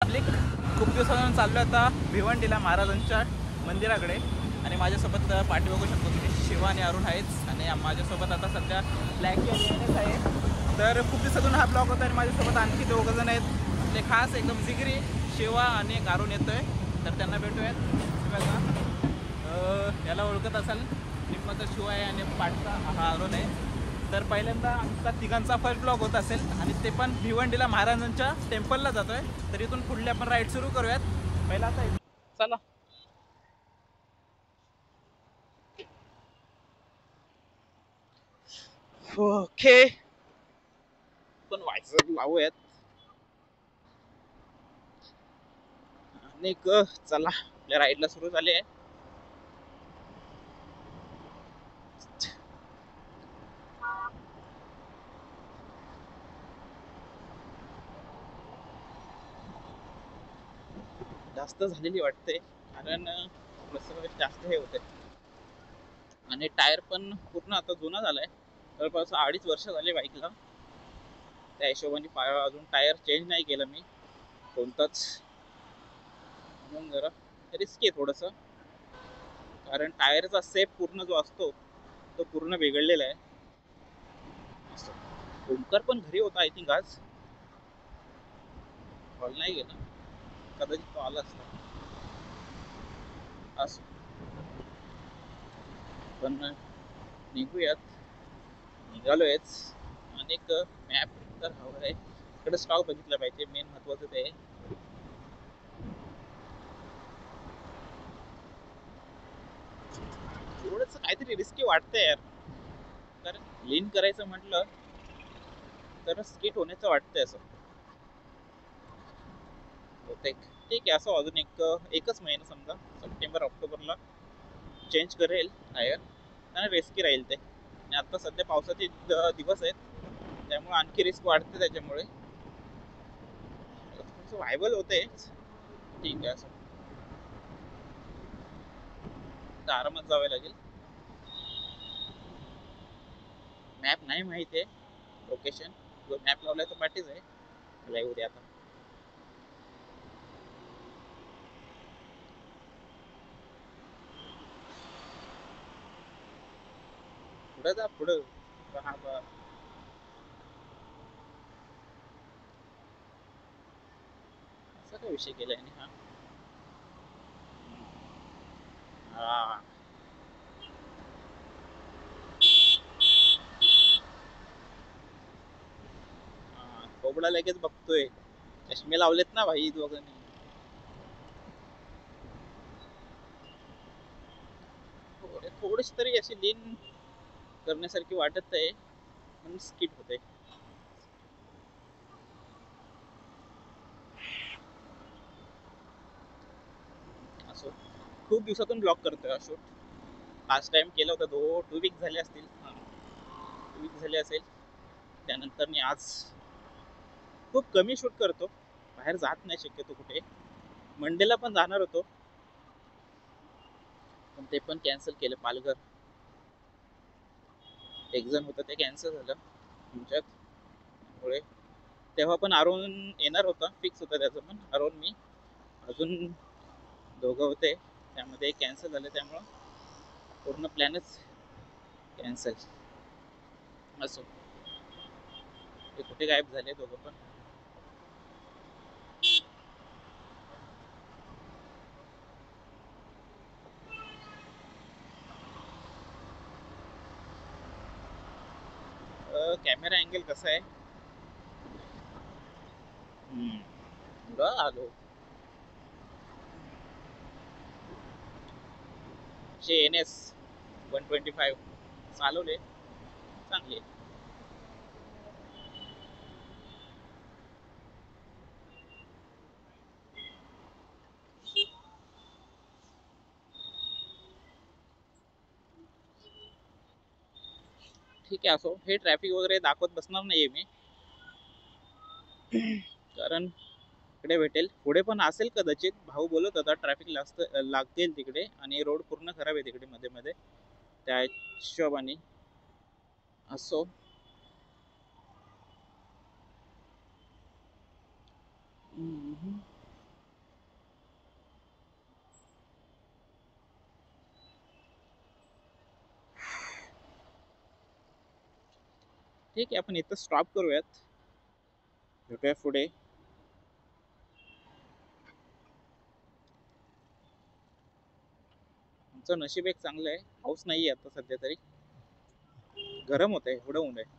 Public. खूप दिवसांपासून चाललो आता भिवंडीला महाराजांच्या मंदिराकडे आणि माझ्यासोबत पाठी बघू शकतो तुम्ही शिवा आणि अरुण आहेच आणि माझ्यासोबत आता सध्या ब्लॅकी आणि एनएस आहे. तर खूप दिवसातून हा ब्लॉग होता आणि माझ्यासोबत आणखी दोघंजण आहेत. ते खास एकदम जिगरी शिवा आणि एक अरुण येतोय. तर त्यांना भेटूयात. याला ओळखत असाल, निम्माचा शिवा आहे आणि पाठचा हा अरुण आहे. तर पहिल्यांदा आमचा तिघांचा फर्स्ट ब्लॉग होत असेल आणि ते पण भिवंडीला महाराजांच्या टेम्पलला जातोय. तर इथून पुढले आपण राईड सुरू करूयात. पहिला आता चला. ओके, पण व्हायचं लावूयात आणि चला आपल्या राईडला सुरू झाली आहे. जास्त झालेली वाटते कारण जास्त हे होते आणि टायर पण पूर्ण आता जुना झालाय. जवळपास 2.5 वर्ष झाले बाईकला. त्या हिशोबाने अजून टायर चेंज नाही केलं मी कोणताच, म्हणून जरा रिस्की आहे थोडस. कारण टायरचा सेप पूर्ण जो असतो तो पूर्ण बिघडलेला आहे. ओंकार पण घरी होता आय थिंक आज. कॉल नाही गेला, कदाचित तो आला असता. असं पण निघूयात, निघालोयच. आणि एक मॅप तर हवा आहे, इकडे स्टॉक बघितला पाहिजे, मेन महत्वाचं ते आहे. थोडंसं काहीतरी रिस्की वाटतंय यार, कारण लीन करायचं म्हटलं तर स्किट होण्याचं वाटतंय असं होतंय. ठीक आहे, असं अजून एकच महिना समजा सप्टेंबर ऑक्टोबरला चेंज करेल टायर आणि रिस्की राहील ते. आणि आता सध्या पावसाचे दिवस आहेत त्यामुळे आणखी रिस्क वाढते. त्याच्यामुळे थोडंसं व्हायबल होते. ठीक आहे, असं आरामात जावं लागेल. मॅप नाही माहिती आहे लोकेशन, जो मॅप लावलाय तो पाठीच आहे. मला येऊ दे आता. पुढं जा पुढं. असा काय विषय केलाय हा. हा कोबडा लगेच बघतोय. चष्मे लावलेत ना भाई दोघांनी. थोडीशी तरी अशी लीन करण्यासारखी वाटत आहे पण स्किट होते. असो, खूप दिवसातून ब्लॉग करतोय शूट. लास्ट टाइम केलं होतं 2 वीक झाले असतील. 2 वीक झाले असेल. त्यानंतर मी आज खूप कमी शूट करतो, बाहेर जात नाही शक्यतो कुठे. मंडेला पण जाणार होतो पण ते पण कॅन्सल केलं. पालघर एक जण होतं ते कॅन्सल झालं तुमच्यामुळे. तेव्हा पण अरुण येणार होता, फिक्स होता त्याचं पण. अरुण मी अजून दोघं होते, त्यामध्ये कॅन्सल झालं. त्यामुळं पूर्ण प्लॅनच कॅन्सल. असो, ते कुठे गायब झाले दोघं पण. कॅमेरा अँगल कसा आहे. आलो NS 125 चालवले, चांगले. ठीक आहे, असो. हे ट्रॅफिक वगैरे दाखवत बसणार नाहीये मी, कारण इकडे भेटेल. पुढे पण असेल कदाचित. भाऊ बोलत होता ट्रॅफिक लागतील तिकडे आणि रोड पूर्ण खराब आहे तिकडे मध्ये मध्ये, त्या हिशोबाने. असो, ठीक आहे, आपण इथं स्टॉप करूयात, भेटूया पुढे. आमचं नशीब एक चांगलं आहे, पाऊस नाही आहे आता सध्या तरी. गरम होत आहे, एवढं ऊन आहे.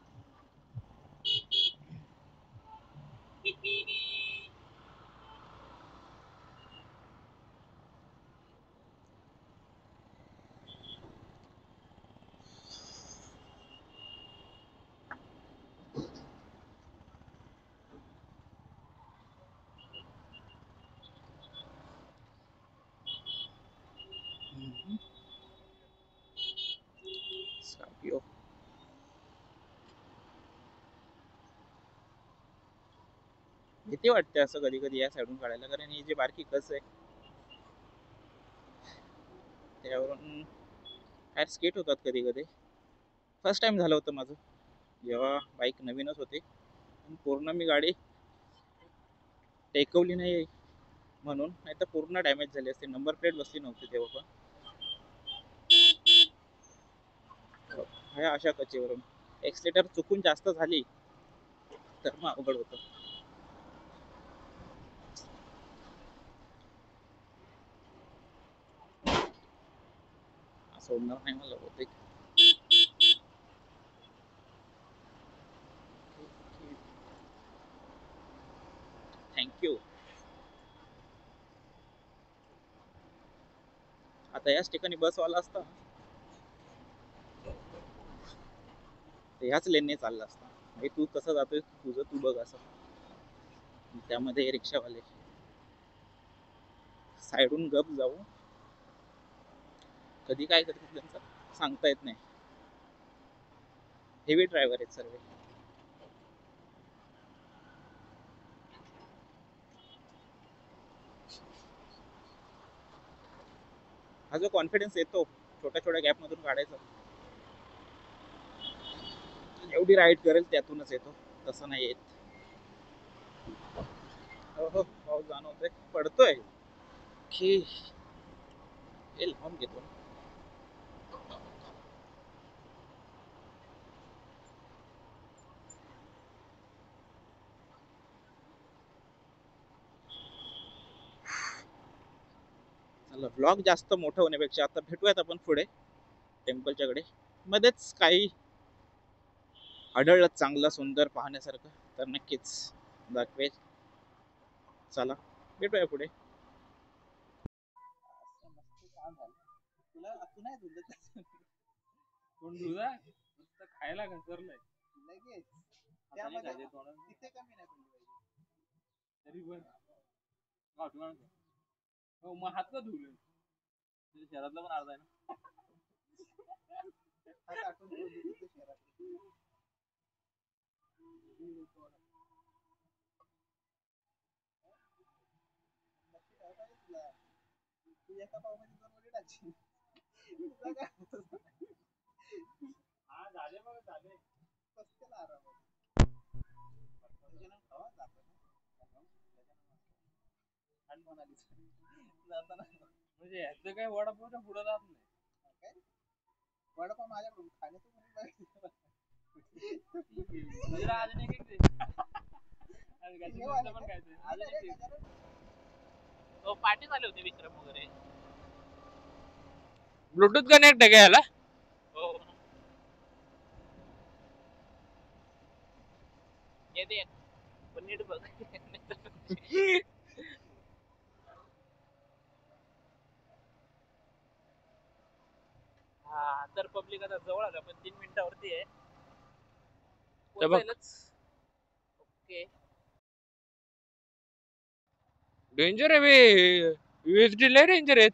स्कॉर्पिओ. भीती वाटते असं कधी कधी या साईडून काढायला, कारण ही जी बारकी कस आहे त्यावरून टायर स्केट होतात कधी कधी. फर्स्ट टाइम झालं होतं माझं जेव्हा बाईक नवीनच होती, पूर्ण मी गाडी टेकवली नाही म्हणून, नाही तर पूर्ण डॅमेज झाली असते. नंबर प्लेट बसली नव्हती तेव्हा पण. ह्या अशा कचेवरून एक्सलेटर चुकून जास्त झाली तर मग अवघड होतं. सोडणार नाही मला बहुतेक. थँक्यू. आता याच ठिकाणी बसवाला असता तर ह्याच लेनने चालला असता. म्हणजे तू कसं जातोय तुझं तू बघ असं. त्यामध्ये रिक्षावाले साईडून गप जाऊ, कधी काय करतील त्यांचं सांगता येत नाही. हेवी ड्रायव्हर आहेत सर्व. हा जो कॉन्फिडन्स येतो छोट्या छोट्या गॅप मधून काढायचा, एवढी राईड करेल त्यातूनच येतो, तसं नाही येत. हो हो, पाऊस जाणवतोय, पडतोय की हे लावून घेतो. चला, ब्लॉग जास्त मोठं होण्यापेक्षा आता भेटूयात आपण पुढे टेम्पलच्या कडे. मध्येच काही आढळलं चांगलं सुंदर पाहण्यासारखं तर नक्कीच दाखवेल. चला भेटूया पुढे. तुला तू नाही धुलं कोण धुला नुसतं खायला घसरलंय लगेच त्यामध्ये तिथे कमी नाही पडली पाहिजे तरी पण हो मग हात का धुले शहरातला पण अर्धा आहे ना. हात आठवून शहरात तू एका पावमध्ये 2 वडी टाकशील. हा झाले बघ झाले कसं आराम खावा जातं आणि म्हणाली जाताना म्हणजे ह्याचं काय वडापावच्या पुढे जात नाही. काय वडापाव माझ्याकडून खाण्याचं दुसरा अजून एक दे. पण काय ते पार्टी झाले होते विक्रम वगैरे. ब्लूटूथ कनेक्ट आहे का याला. हो ये दे पण नीट बघ. हा तर पब्लिक आता जवळ आलं, पण 3 मिनिटावरती आहे. ओके. डेंजर आहे बे. यूएसडी लय डेंजर आहेत.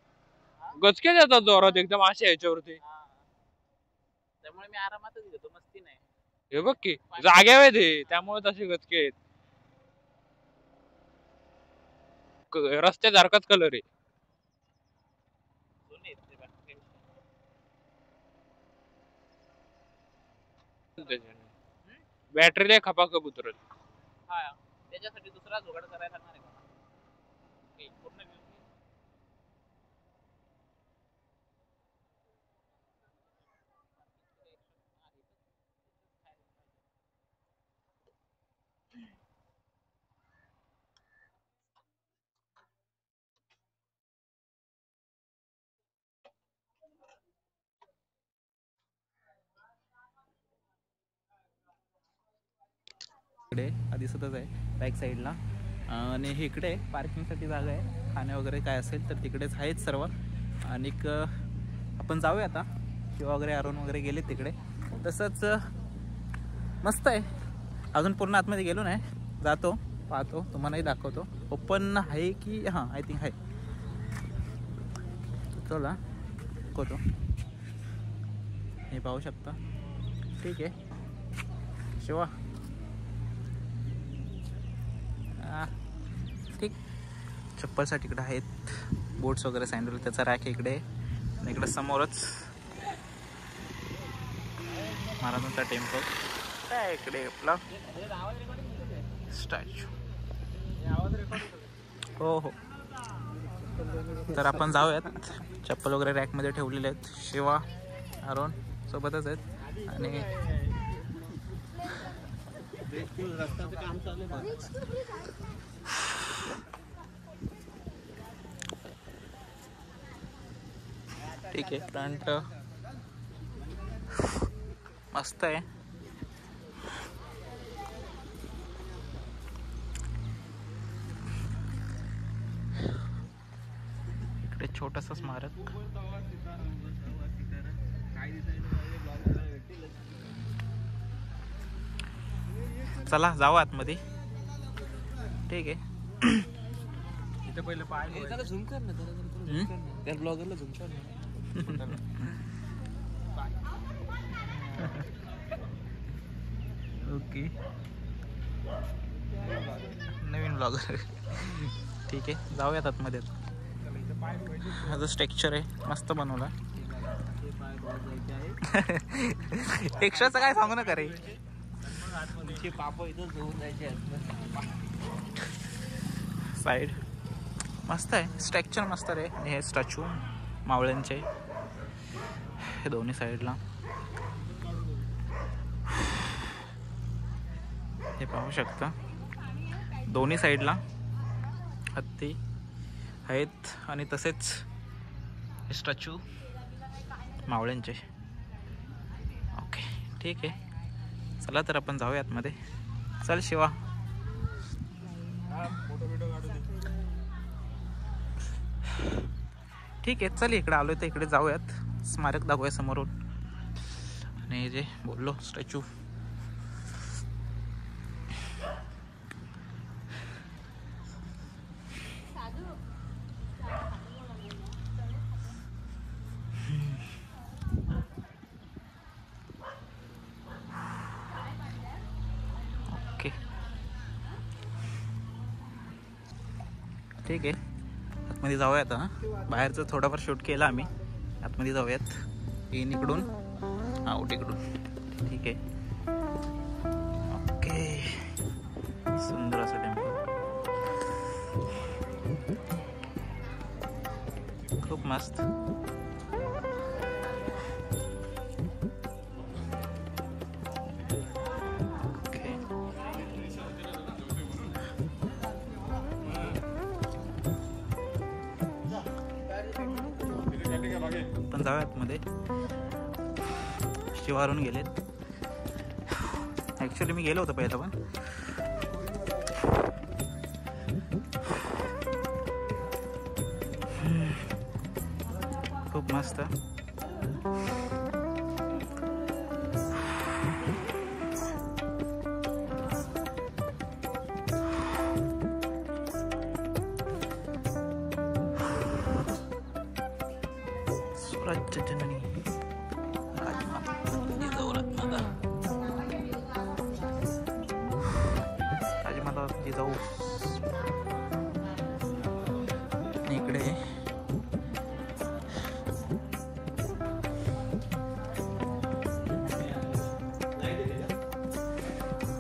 गचके जातात जोरात एकदम अशा ह्याच्यावरती. त्यामुळे मी आरामातच घेतो, मस्ती नाही. हे बघ की जाग्यावर आहे ते, त्यामुळे तसे गचके आहेत. रस्त्यासारखाच कलर आहे. बॅटरी लय खपाखप उतरत. हा त्याच्यासाठी दुसरा जुगाड करायला लागणार आहे मला. पूर्ण इकडे दिसतच आहे बॅक साईडला. आणि हे इकडे पार्किंगसाठी जागा आहे. खाणे वगैरे काय असेल तर तिकडेच आहेत सर्व. आणि आपण जाऊया आता. किंवा वगैरे अरुण वगैरे गेले तिकडे. तसंच मस्त आहे. अजून पूर्ण आतमध्ये गेलो नाही. जातो पाहतो तुम्हालाही दाखवतो. ओपन आहे की हां आय थिंक आहे. चला दाखवतो. हे पाहू शकता. ठीक आहे शिवा. ठीक. चप्पलसाठी इकडे आहेत बोट्स वगैरे सँडल. त्याचा रॅक आहे इकडे. आणि इकडे समोरच महाराजांचा टेम्पल काय इकडे आपला स्टॅच्यू. हो हो. तर आपण जाऊयात. चप्पल वगैरे रॅकमध्ये ठेवलेले आहेत. शिवा अरुण सोबतच आहेत. आणि काम चालू आहे. ठीक आहे. फ्रंट मस्त आहे. इकडे छोटंसं स्मारक. चला जाऊ आतमध्ये. ठीक आहे. इथे पहिलं पाय त्याला झूम कर ना. त्या ब्लॉगरला झूम कर ना. ओके नवीन ब्लॉगर. ठीक आहे जाऊयात आतमध्ये. माझं स्ट्रक्चर आहे मस्त बनवला. टेक्स्चरचं काय सांगू नका रे. साईड मस्त आहे. स्ट्रक्चर मस्त रे. आणि हे स्टॅच्यू मावळ्यांचे हे दोन्ही साईडला. हे पाहू शकता दोन्ही साईडला हत्ती आहेत. आणि तसेच हे स्टॅच्यू मावळ्यांचे. ओके ठीक आहे. चला तर आपण जाऊया आतमध्ये. चल शिवा. ठीक आहे चल. इकडे आलोय तर इकडे जाऊयात. स्मारक दाखवूया समोरून. आणि जे बोललो स्टॅच्यू. ओके ठीक आहे. आतमध्ये जाऊयात. बाहेरचं थोडंफार शूट केलं आम्ही. आतमध्ये जाऊयात. इन इकडून आउट इकडून. ठीक आहे. ओके सुंदर असं टेम्पल. खूप मस्त. पण जाऊयात मध्ये. शिवारून गेलेत. ऍक्च्युली मी गेलो होतो पहिला पण. खूप मस्त. स्वराज्य जननी राजमाता जिजाऊ. राजमाता जिजाऊ. इकडे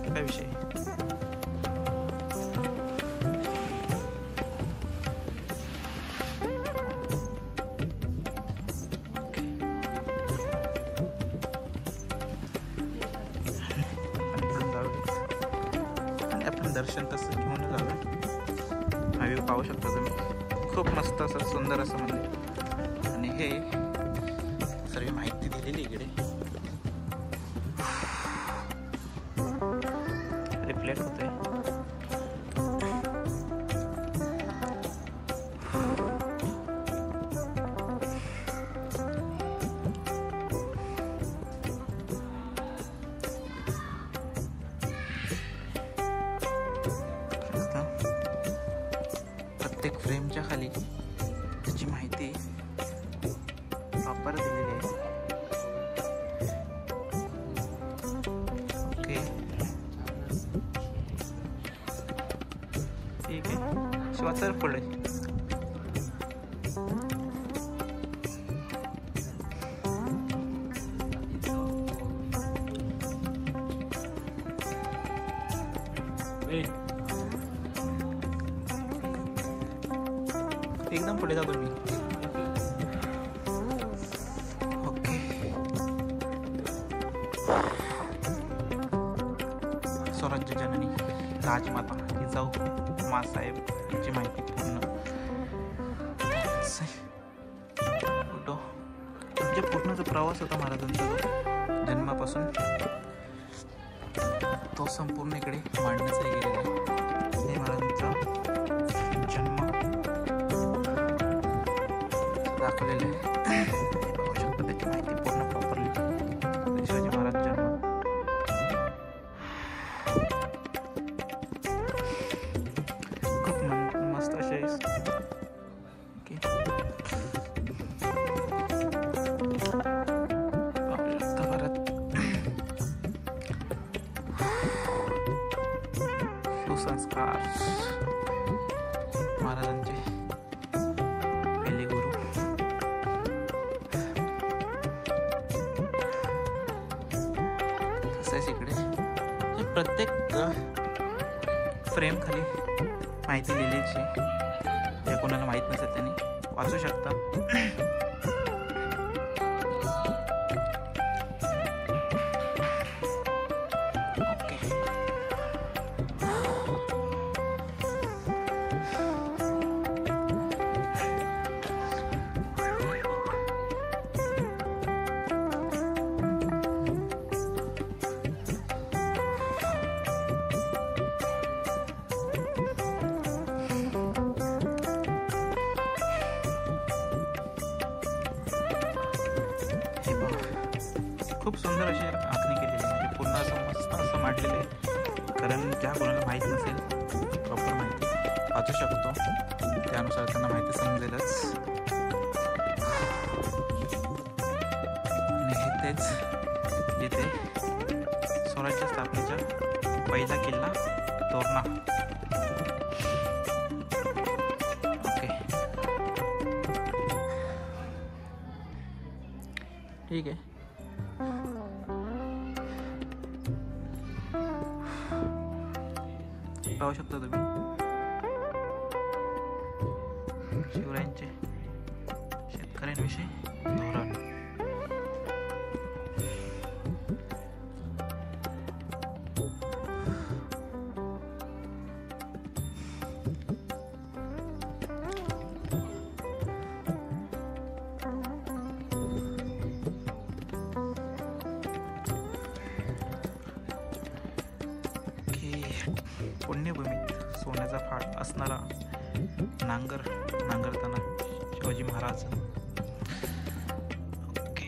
काय विषय. आपण दर्शन तसं घेऊन जाऊया. हा व्ह्यू पाहू शकता तुम्ही. खूप मस्त असं सुंदर असं मंदिर. आणि हे सर्व माहिती दिलेली इकडे. लेट होते. प्रत्येक फ्रेमच्या खाली त्याची माहिती प्रॉपर दिलेली आहे. ओके ठीक आहे. शिवाचार पुढे एकदम पुढे जातो मी. ओके स्वराज्य जननी राजमाता जिजाऊ मासाहेब यांची माहिती पूर्ण म्हणजे पूर्णचा प्रवास होता महाराजांचा जो जन्मापासून तो संपूर्ण इकडे मांडण्याचा गेलेला आहे. हे महाराजांचा जन्म दाखवलेलं आहे. बघू शकता त्याची माहिती पूर्ण प्रॉपरली. शिवाजी महाराज जन्म खूप मस्त असे सुसंस्कार महाराजांचे पहिले गुरु. तसेच इकडे प्रत्येक फ्रेम खाली माहिती लिहिलीची. जे कोणाला माहीत नसेल त्यांनी वाचू शकता. खूप सुंदर अशी आखणी केलेली आहे. म्हणजे पूर्ण असं मस्त असं मांडलेलं आहे. कारण ज्या कोणाला माहीत नसेल प्रॉपर माहिती वाचू शकतो. त्यानुसार त्यांना माहिती समजेलच. आणि हे तेच जिथे स्वराज्य स्थापनेचा पहिला किल्ला तोरणा. ओके ठीक आहे. पाहू शकता तुम्ही शिवरायांचे शेतकऱ्यांविषयी धोरण. पुण्यभूमीत सोन्याचा फाळ असणारा नांगरताना शिवाजी महाराज. ओके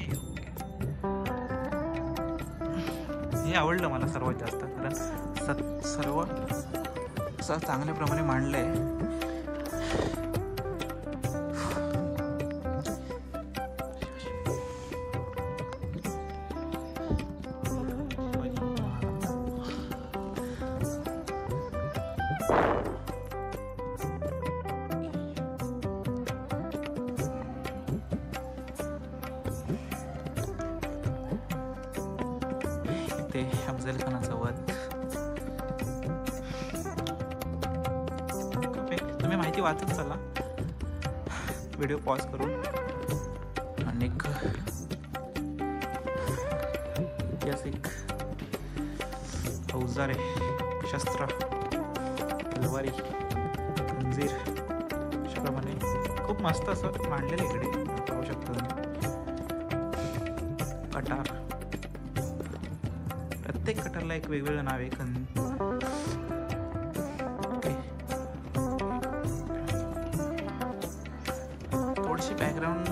हे आवडलं मला सर्वात जास्त. कारण सर्व असं चांगल्याप्रमाणे मांडलंय. अफजल खानाचा वध. तुम्ही माहिती वाचत चला व्हिडिओ पॉज करून. अनेक ऐतिहासिक अवजारे, शस्त्र, तलवारी, खंजीर अशाप्रमाणे खूप मस्त असं मांडलेलं इकडे पाहू शकता तुम्ही. कटार, प्रत्येक कटारला एक वेगवेगळं नाव आहे. थोडीशी बॅकग्राऊंड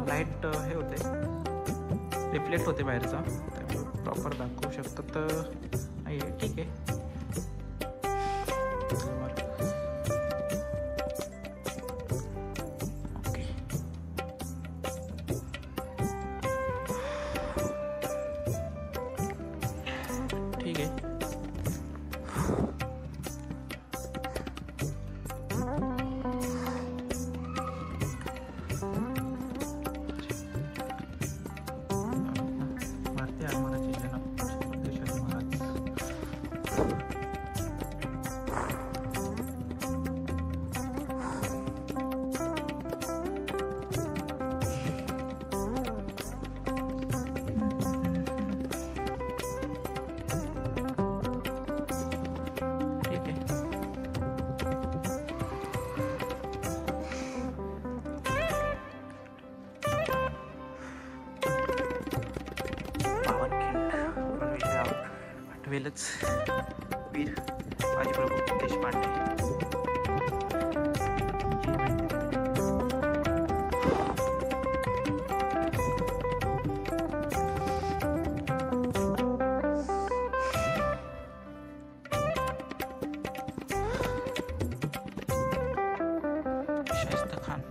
लाईट हे होते, रिफ्लेक्ट होते बाहेरचा, त्यामुळे प्रॉपर दाखवू शकतो तर नाही आहे. ठीक आहे. ठीक आहे. वेलच वीर बाजीप्रभू देशपांडे. शाहिस्ता खान,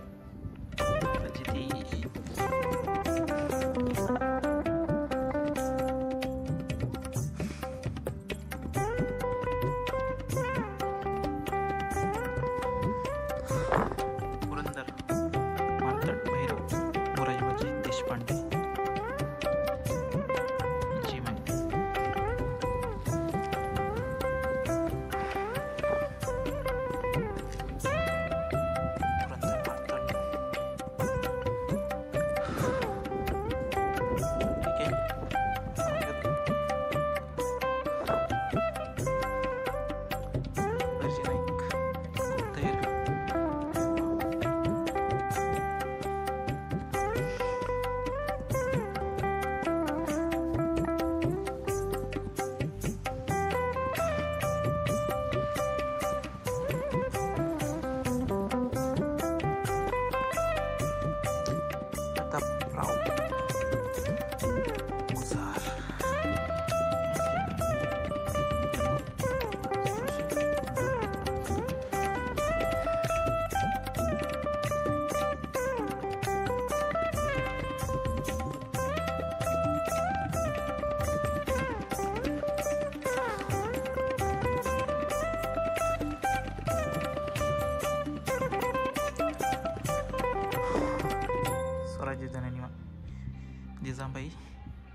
जिजाबाई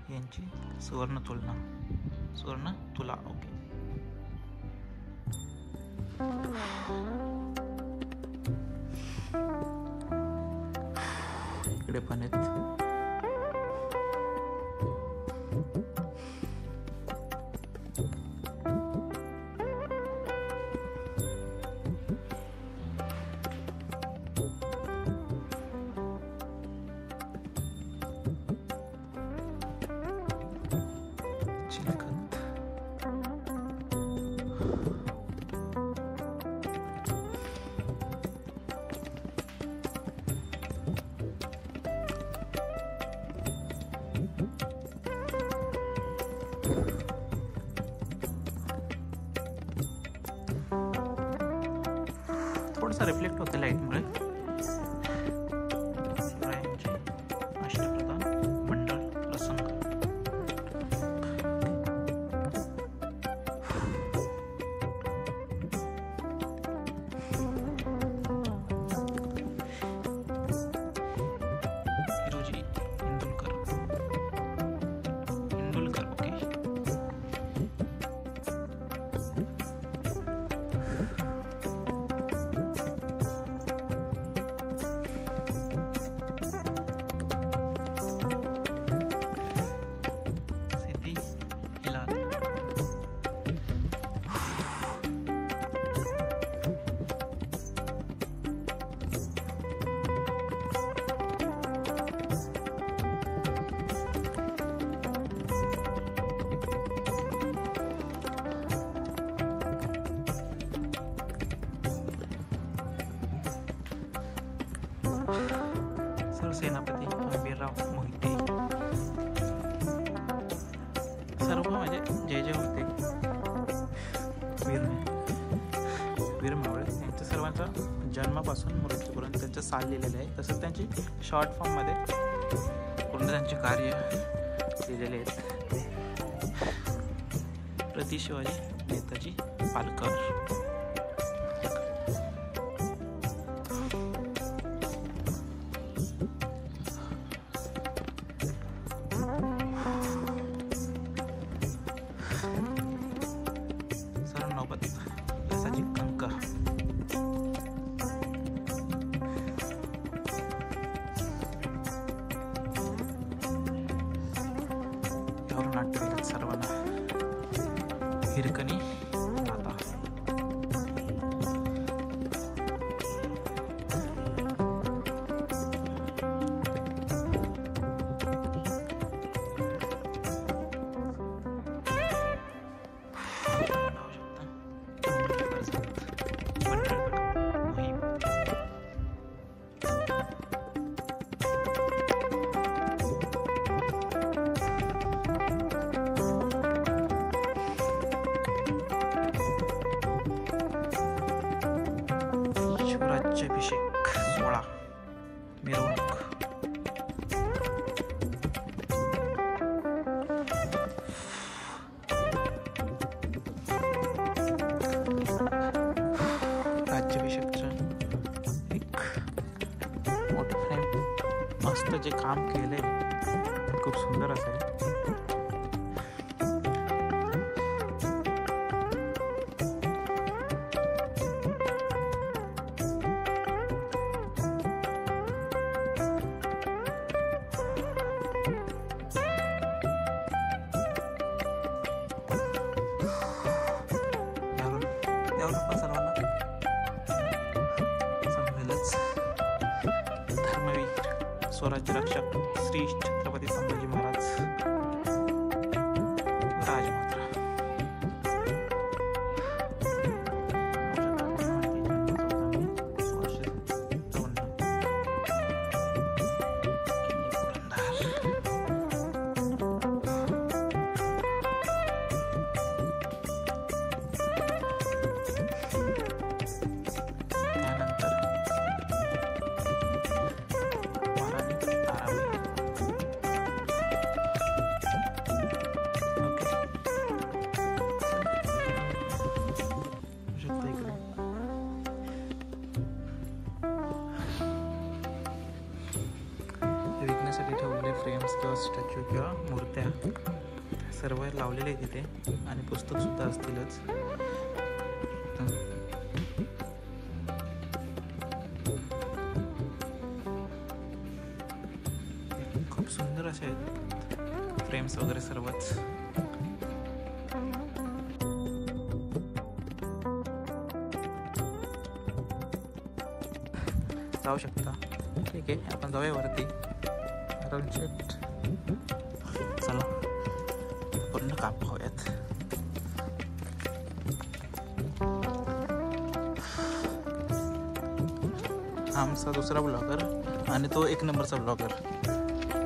यांची सुवर्ण तुला. ओके. इकडे पण आहेत. थोडासा रिफ्लेक्ट होते लाईटमुळे. शिवरायांचे अष्टप्रधान मंडळ प्रसंग. हिरोजी इंदुलकर. ओके. सेनापती आंबीरराव मोहिते सर्व म्हणजे जे जे होते वीर मावळे यांच्या सर्वांचा जन्मापासून मृत्यूपर्यंत त्यांचं साल लिहिलेलं आहे. तसंच त्यांची शॉर्ट फॉर्ममध्ये पूर्ण त्यांचे कार्य लिहिलेले आहेत. प्रति शिवाजी नेताजी पालकर. सरनौबत यसाजी कंकर. यावरून नाट्य सर्वांना हिरकणी नाता. राज्याभिषेक सोहळा मिरवणूक. राज्याभिषेकचं एक मोठं फ्रेम मस्त जे काम केलंय खूप सुंदर असेल. सर्वांना समजेलच. धर्मवीर स्वराज्य रक्षक श्री छत्रपती संभाजी महाराज राजमात्रा. विकण्यासाठी ठेवलेले फ्रेम्स किंवा स्टॅच्यू किंवा मूर्त्या सर्व लावलेले आहेत तिथे आणि पुस्तक सुद्धा असतीलच. खूप सुंदर असे आहेत फ्रेम्स वगैरे सर्वच. जाऊ शकता. ठीक आहे, आपण जाऊया वरती. चला पूर्ण काम पाहूयात. आमचा दुसरा ब्लॉगर आणि तो 1 नंबरचा ब्लॉगर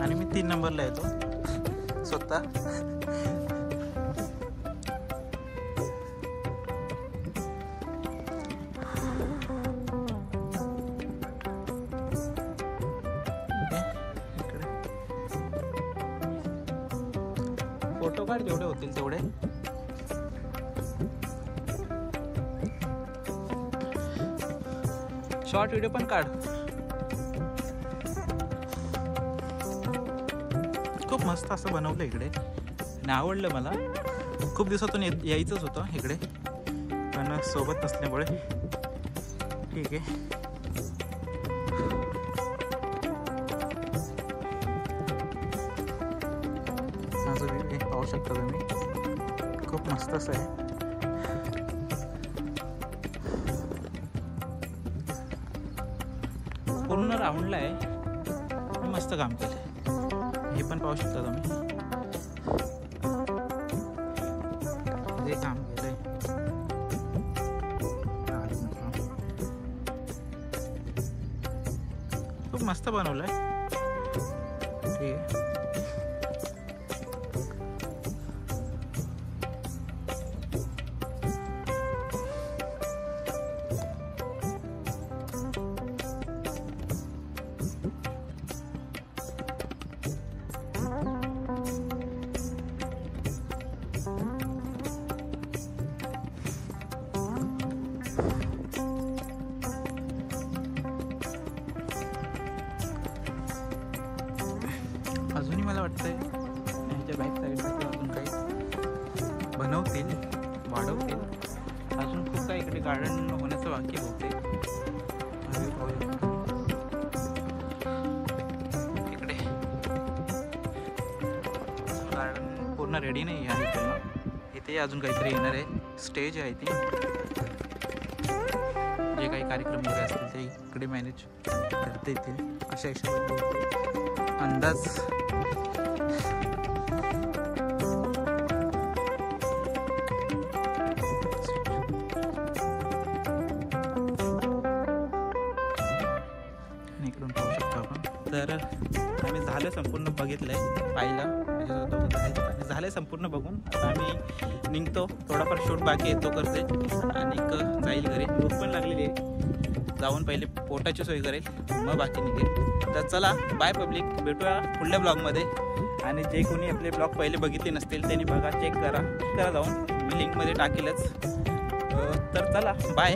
आणि मी 3 नंबरला येतो स्वतः. फोटो काढ जेवढे होतील तेवढे. शॉर्ट व्हिडिओ पण काढ. खूप मस्त असं बनवलं इकडे आणि आवडलं मला. खूप दिवसातून यायचंच होतं इकडे पण सोबत नसल्यामुळे. ठीक आहे. माझं व्हिडिओ पाहू शकता तुम्ही. खूप मस्त असं आहे. पूर्ण राऊंडला आहे. मस्त काम केलं. हे पण पाहू शकता तुम्ही. हे काम केलंय. खूप मस्त बनवलंय. ठीक आहे. अजूनही मला वाटतंय यांच्या बॅक साईडला अजून काही बनवतील, वाढवतील. अजून खूप काही इकडे गार्डन होण्याचं बाकी बहुतेक. इकडे गार्डन पूर्ण रेडी नाही आहे पूर्ण. इथे अजून काहीतरी येणार आहे. स्टेज आहे ती, जे काही कार्यक्रम वगैरे असतील ते इकडे मॅनेज करता येतील अशा हिशोबाने अंदाज. इकडून पाहू शकतो आपण. तर आम्ही झालं संपूर्ण बघितलंय, पाहिलं झालंय संपूर्ण बघून. आता आम्ही निघतो. थोडाफार शूट बाकी आहे तो करते आणि जाईल घरी. भूक पण लागलेली आहे. जाऊन पहिले पोटाची सोय करेल, मग बाकी निघेल. तर चला बाय पब्लिक, भेटूया पुढल्या ब्लॉगमध्ये. आणि जे कोणी आपले ब्लॉग पहिले बघितले नसतील त्यांनी बघा, चेक करा जाऊन. मी लिंकमध्ये टाकेलच. तर चला बाय.